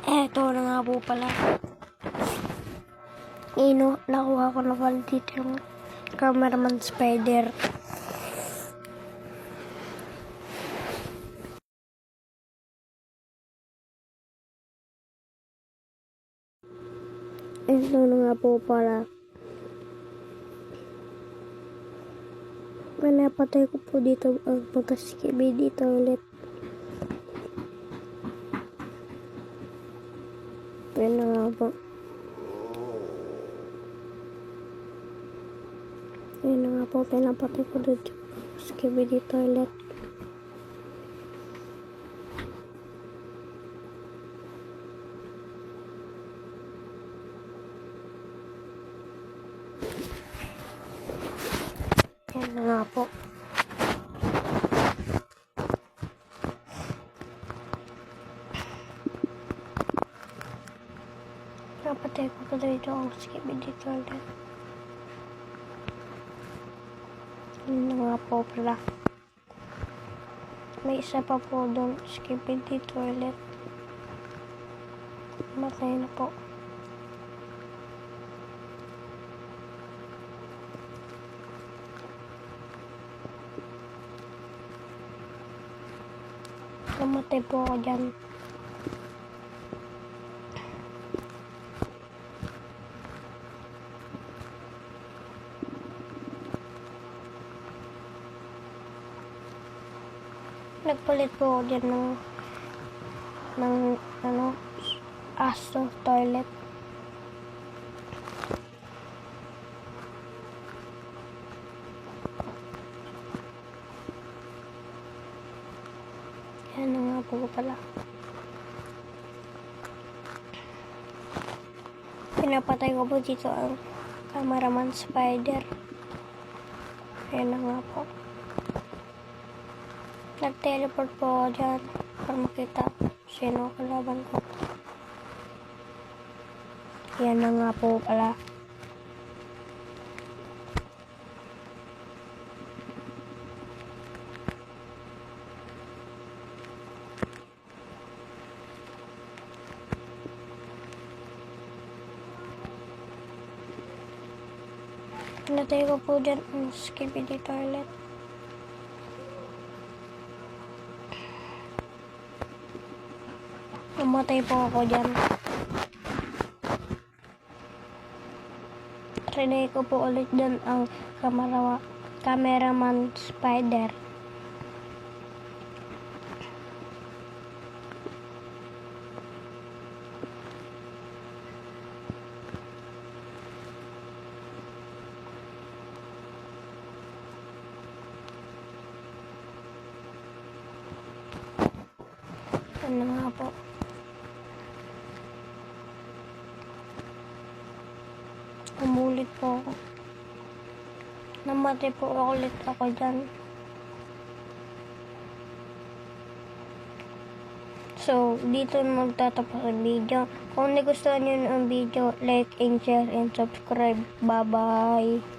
Eto na nga po pala. Nakuha ko na pala dito yung cameraman spider. Ito na nga po pala. Pinapatay ko po dito ang pagkaskibid dito ulit. Yan na nga po. Yan na nga po, pinapatay ko dito skibidi toilet. Yan na nga po. Pinapatay ko po dito ang skibidi toilet. Yan na nga po pala. May isa pa po doon, skibidi toilet. Matay na po. Namatay po ako dyan. Nagpalit po ako dyan ng aso toilet. Yan na nga po pala. Pinapatay ko po dito ang cameraman spider. Yan na nga po. Nag-teleport po ako dyan para makita sino kalaban ko. Yan na nga po pala. Natay ko po dyan ang skibidi toilet. Namatay po ako dyan. Trinay ko po ulit dyan ang cameraman spider. Ano nga po. Umulit po ako. Namatay po ulit ako dyan. So, dito magtatapos ang video. Kung nagustuhan nyo ang video, like and share and subscribe. Bye-bye!